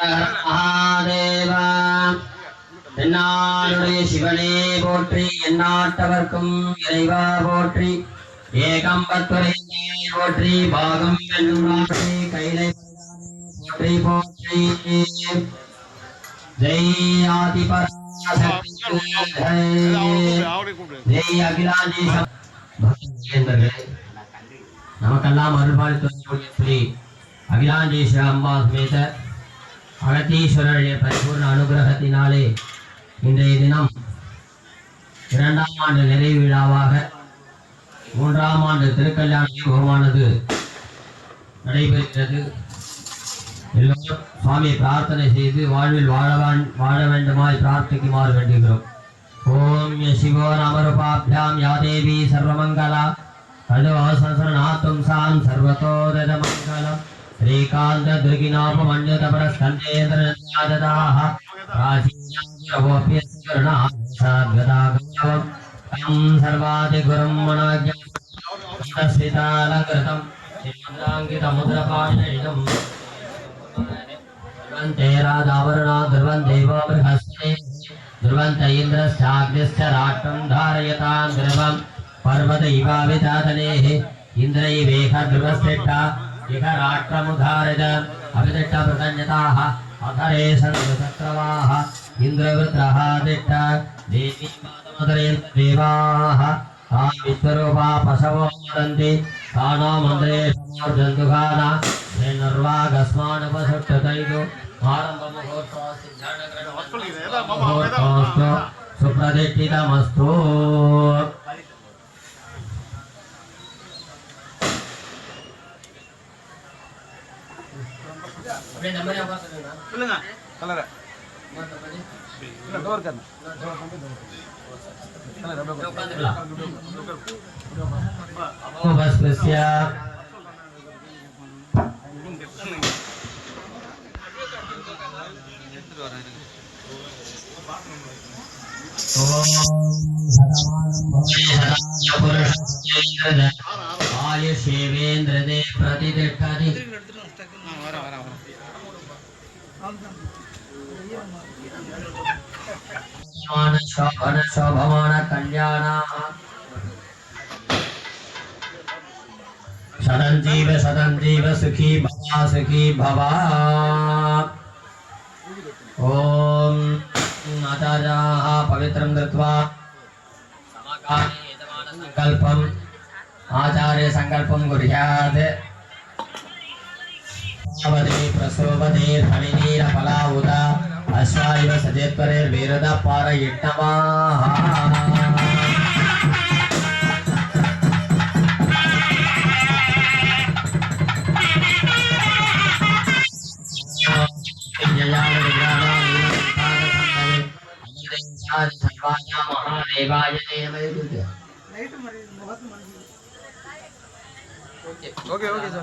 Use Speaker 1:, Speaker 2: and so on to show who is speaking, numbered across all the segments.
Speaker 1: महादेवा தென்னாடுடைய சிவனே போற்றி எந்நாட்டவர்க்கும் இறைவா போற்றி ஏகம்பத்துரையே போற்றி பாகம் வெல்லும் கைலை போற்றி போற்றி ஜெய் ஆதிபராசக்தி ஜெய் அகிலாண்டி நமக்கெல்லாம் அருள்பாலித்து அகிலாண்டேஸ்வர அம்பா சமேத அகத்தீஸ்வரருடைய பரிபூர்ண அனுகிரகத்தினாலே இன்றைய தினம் 2ஆம் ஆண்டு நிறைவு விழாவாக 3ஆம் ஆண்டு திருக்கல்யாண வைபவமானது நடைபெறுகிறது. எல்லோரும் சுவாமியை பிரார்த்தனை செய்து வாழ்வில் வாழ வேண்டுமாய் பிரார்த்திக்குமாறு வேண்டுகிறோம். ஓம் சிவோ நமருபாபியாம் யாதேவி சர்வமங்கலா ததோ சசரணாத்தும் சாம் சர்வதோதத மங்களம் श्रीकांत दुर्गिनापमन्यतपरस्कन्धेन्द्रनाददाः प्राचीनगोप्यस्करणागदागमं तं सर्वादिगुरुं मनोज्ञातस्थितालङ्कृतं श्रीमद्राङ्कितमुद्रपाणिनिदं ध्रुवन्ते राधावरुणा ध्रुवं देवो बृहस्पतिः ध्रुवन्त इन्द्रश्चाग्निश्च राष्ट्रं धारयतां ध्रुवं पर्वतैवावितातनेः इन्द्रैवेह ध्रुवश्रेष्ठा इह राष्ट्रमुधारज अभिदिष्ट प्रतन्यताः अधरे सर्वशत्रवाः इन्द्रवृत्रः दिष्ट देवी पादमधरेन्द्र देवाः तां विश्वरूपा पशवो वदन्ति तानो मन्त्रे जन्तुघाना निर्वागस्मानुपसुष्टतैदो आरम्भमुहूर्तोऽस्तु सुप्रतिष्ठितमस्तु. अपने नंबर है आपका बोलना कलर है डोर करना कलर अब बस बसिया ओम सदानंद पुरुषेन्द्र आयुषेवेन्द्र दे प्रतिष्ठति शोभमान कल्याण सदंजीव सुखी भवा. ओम आचार्याः पवित्रं कृत्वा संकल्पम् आचार्य संकल्पं कुर्यात्. प्रसोभते फलिनीर फलावुता अश्वाइव सजेत्वरेर्वीरद पारयिट्टवाः. महादेवाय ओके ओके सर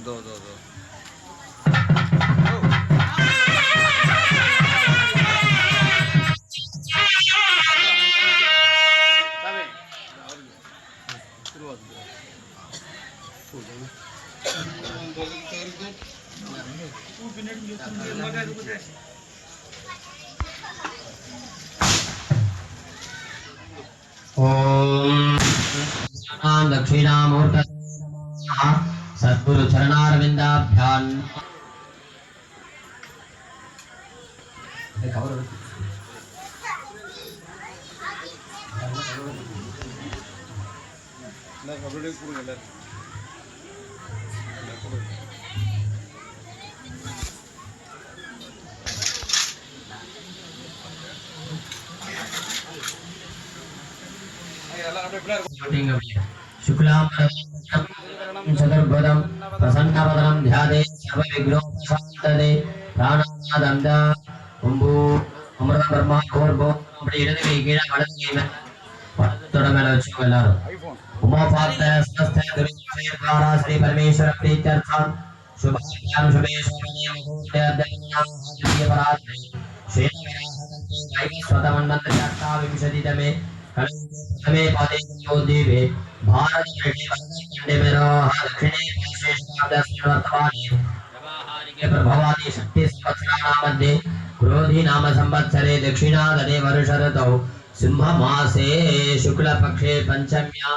Speaker 1: दो ओम दक्षिणामूर्त सद्गुरु चरणारविंदाभ्यां चतुर्भुजं प्रसन्नवदनं ध्याये सर्वविघ्नोपशान्तये प्राणानादं उम्बु अमृत ब्रह्मा கோர்போ அப்படி இடது கை கீழே வலது கை பத்தோட மேல வச்சுக்கோ எல்லாரும் உமாபாத்த ஸ்வஸ்த துரிதேர்காரா ஸ்ரீ பரமேஸ்வர பிரீத்யர்த்தம் शुभाभ्याम शुभे शोभने मुहूर्ते अद्यतनां परात्मे श्वेतविराहकल्पे वैवस्वतमन्वन्तर्याष्टाविंशतितमे कलयुगे प्रथमे पादे संयोदेवे भारतवर्षे भरतखण्डे मेरोः दक्षिणे पार्श्वे शताब्दस्मिन् वर्तमाने व्यवहारिके प्रभवादि षष्टि संवत्सराणां मध्ये क्रोधी नाम संवत्सरे दक्षिणागते वर्षऋतौ सिंहमासे शुक्लपक्षे पञ्चम्यां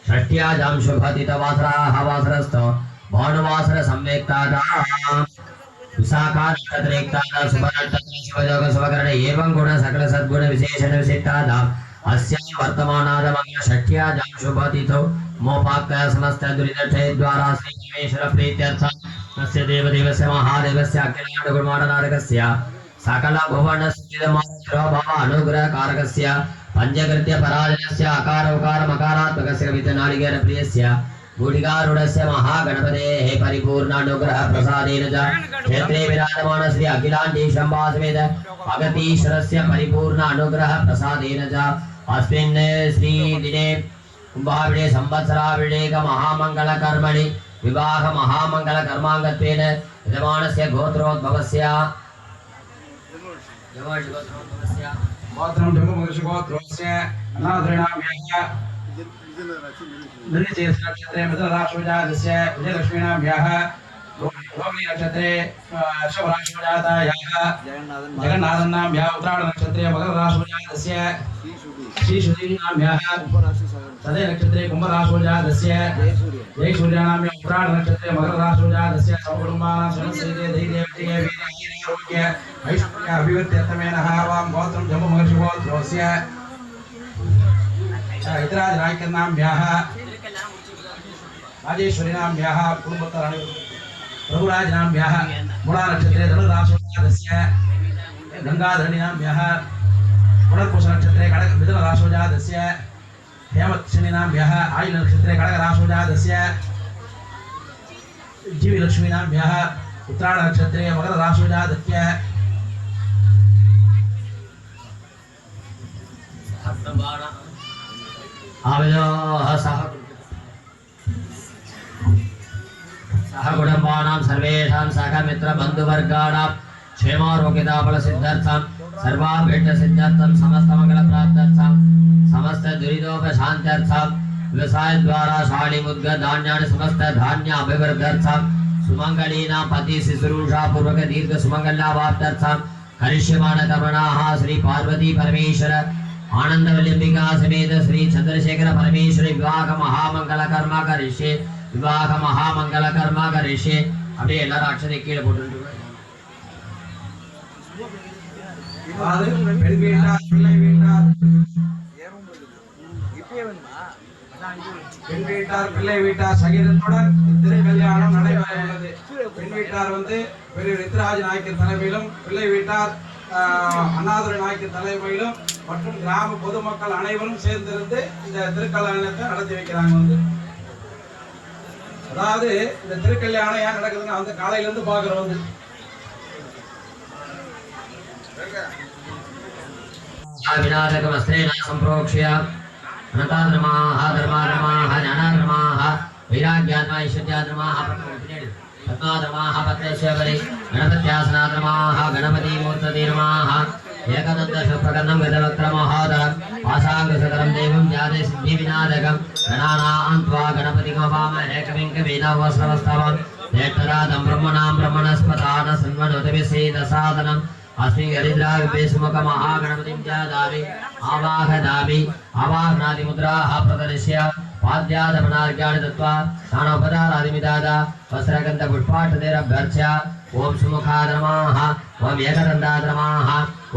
Speaker 1: षष्ट्याजां शुभतितवासराः वासरस्थौ भानुवासर संवेक्तादा विशाखा नक्षत्रेक्तादा शुभनक्षत्र शुभयोग शुभकरण एवं गुण सकल सद्गुण विशेषण विशिष्टादा अस्यां वर्तमानाद मंगल षष्ट्याजां शुभतिथौ मोपाक्तः समस्त दुरितक्षय द्वारा श्री परमेश्वर प्रीत्यर्थं तस्य देवदेवस्य महादेवस्य अखिलांड गुणमाडनारकस्य सकल भुवन स्थितमात्र भव अनुग्रह कारकस्य पंचकृत्य पराजनस्य अकार उकार मकारात्मकस्य वितनालिकेन प्रियस्य गुडिकारूढस्य महागणपतेः परिपूर्णानुग्रह प्रसादेन च क्षेत्रे विराजमान श्री अखिलाण्डीशम्भा समेत अगतीश्वरस्य परिपूर्ण अनुग्रह प्रसादेन च अस्मिन् श्री दिने कुम्भाविडे संवत्सराविडेक महामंगल कर्मणि विवाह महामंगल कर्मांगत्वेन यजमानस्य गोत्रोद्भवस्य
Speaker 2: गोत्रं जम्बुमगर्षगोत्रस्य अनाथृणाभ्यः नक्षत्रे मृतराशोजातस्य विजयलक्ष्मीनाभ्यः रोहिणी नक्षत्रे शवराशोजातायाः जगन्नाथनाभ्यः उत्तरायण नक्षत्रे मकरराशोजातस्य श्रीशुदीनाभ्यः सदय नक्षत्रे कुम्भराशोजातस्य जयसूर्यानाभ्यः उत्तरायण नक्षत्रे मकरराशोजातस्य समकुटुम्बानां समस्यैते धैर्ये विजये वीर्यारोग्य ऐश्वर्य अभिवृद्ध्यर्थमेनः वां गोत्रं जम्बुमगर्षगोत्रस्य हितराज नायकनाभ्यः राजेश्वरीनाभ्यः कुटुम्बोत्तराणि प्रभुराजनाभ्यः मूला नक्षत्रे धनुराशोजातस्य गंगाधरणीनाभ्यः पुनर्पूष नक्षत्रे कडक मिथुनराशोजातस्य हेमशनिनाभ्यः आयुल नक्षत्रे कडकराशोजातस्य जीविलक्ष्मीनाभ्यः उत्तरायण नक्षत्रे मकरराशोजातस्य सह कुटुंबानां सर्वेषां सह मित्र बंधुवर्गाणां क्षेमारोग्यताफल सिद्ध्यर्थं सर्वाभीष्ट सिद्ध्यर्थं समस्त मंगल प्राप्त्यर्थं समस्त दुरितोपशान्त्यर्थं व्यवसाय द्वारा शाली मुद्ग धान्यानि समस्त धान्य अभिवृद्ध्यर्थं सुमंगलीनां पति शुश्रूषा पूर्वक दीर्घ सुमंगल्यावाप्त्यर्थं करिष्यमाण कर्मणाः श्री पार्वती परमेश्वर आनंदवल्लभिका समेत श्री चंद्रशेखर परमेश्वरी विवाह महामंगल कर्म करिष्ये विवाह महामंगल कर्म करिष्ये அப்படியே எல்லாரும் அக்ஷதை கீழே போட்டுட்டு பெண் வீட்டார் பிள்ளை வீட்டார் சகிதத்துடன் திருக்கல்யாணம் நடைபெற உள்ளது. பெண் வீட்டார் வந்து பெரிய ரித்ராஜ நாயக்கர் தலைமையிலும் பிள்ளை வீட்டார் அண்ணாதுரை நாயக்கர் தலைமையிலும் மற்றும் கிராம பொதுமக்கள் அனைவரும் சேர்ந்திருந்து இந்த திருக்கல்யாணத்தை நடத்தி வைக்கிறாங்க. வந்து அதாவது இந்த திருக்கல்யாணம் ஏன் நடக்குதுன்னா வந்து காலையில இருந்து பாக்குறோம். வந்து
Speaker 1: विनाशकमस्त्रेण सम्प्रोक्ष्य अनताधर्माः धर्माधर्माः ज्ञानाधर्माः वैराग्यात्मा ईश्वर्याधर्माः पद्माधर्माः पत्रस्य वरे गणपत्यासनाधर्माः गणपतिमूर्तधर्माः एकदन्तशुप्रकरणं गतवक्त्रमहोदरं पाशाङ्गसकरं देवं जाते सिद्धिविनाशकं गणानां त्वा गणपतिमवामहे कविं कवीनावस्रवस्तवं नेत्ररातं ब्रह्मणां ब्रह्मणस्पदान सन्वनोतविसेदसादनम् अस्मिन् हरिद्राविपे सुमुखमहागणपतिं जादामि आवाहयामि आवाहनादिमुद्राः प्रदर्श्य पाद्यादपनार्घ्याणि दत्त्वा स्नानोपचारादिमिदादा वस्त्रगन्धपुष्पाक्षतेरभ्यर्च्य ओं सुमुखाधर्माः ओं एकदन्ताधर्माः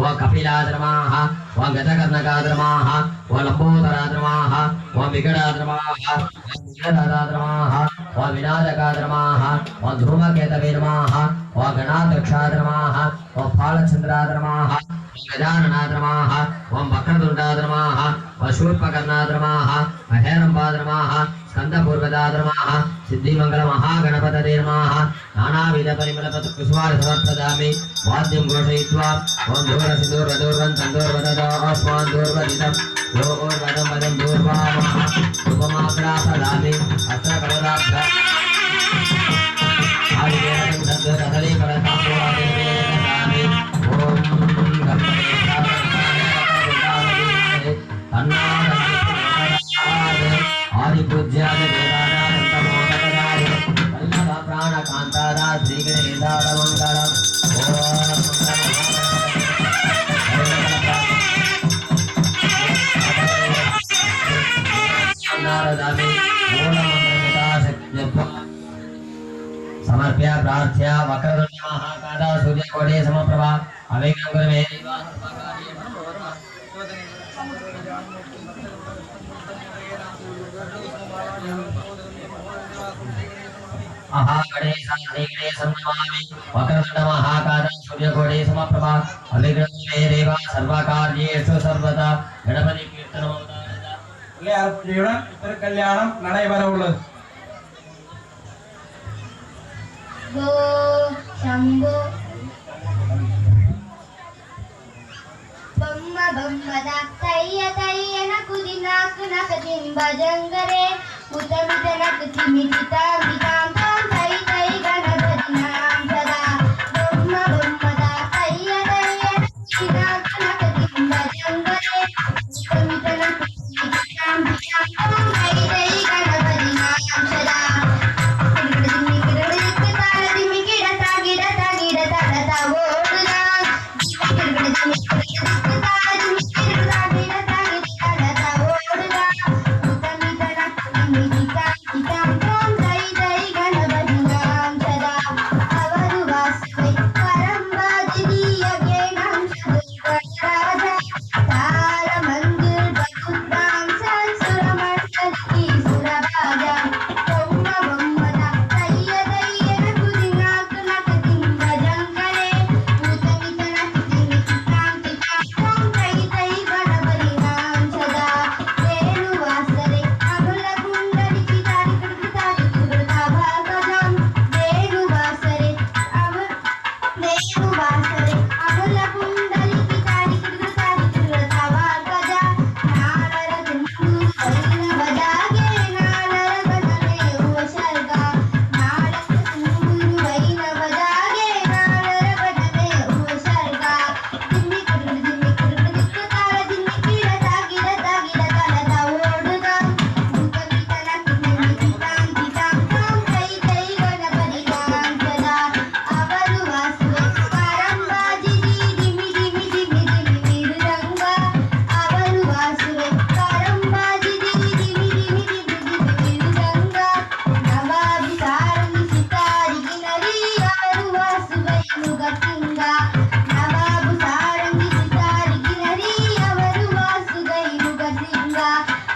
Speaker 1: ओं कपिलाधर्माः ओं गतकर्णकाधर्माः ओं लम्बोदराधर्माः ओं विकटाद्रमाः विघ्नदाताद्रमाः ओम विनाशकाद्रमाः ओम धूमकेतवेद्रमाः ओम गणाध्यक्षाद्रमाः ओम फालचन्द्राद्रमाः गजाननाद्रमाः ओम वक्रतुण्डाद्रमाः ओम शूर्पकर्णाद्रमाः महेरम्बाद्रमाः स्कन्दपूर्वदाद्रमाः सिद्धिमङ्गलमहागणपतये नमः नानाविधपरिमलपत्रकुसुमालसमर्पयामि वाद्यं घोषयित्वा ओम दूरसिन्दूर्वदूर्वं तन्दूर्वददास्मान् दूर्वदितं योर्वदं वदं दूर्वामः उपमाप्रापदामि अस्त्रकमलाभ्य आदिदेवं सद्गतले परताम्बूलादेवेददामि ओम आदिपूज्याय देवानानन्दमोदकदाय वल्लभ प्राणकान्तारा श्रीगणेशानमङ्गलम् समर्प्य प्रार्थ्य वक्रतुण्ड महाकादा सूर्यकोटि समप्रभा अवेगं गुरुमे महागणेशं श्रीगणेशं नमामि वक्रतुण्ड महाकादा सूर्यकोटि समप्रभा अवेगं गुरुमे देवा सर्वकार्येषु सर्वदा गणपति कीर्तनम्
Speaker 3: பிள்ளையார் திருக்கல்யாணம் நடைபெற உள்ளது.
Speaker 4: गो शंभो बम्म बम्मद तय्य तय्य नकुदि नाक नकदिं भजंगरे उतमित नकति मितितां वितां तां तय्य तय्य गणपति नाम सदा बम्म बम्मद तय्य तय्य नकुदि नाक नकदिं भजंगरे उतमित नकति मितितां वितां तां तय्य तय्य गणपति नाम सदा Bye.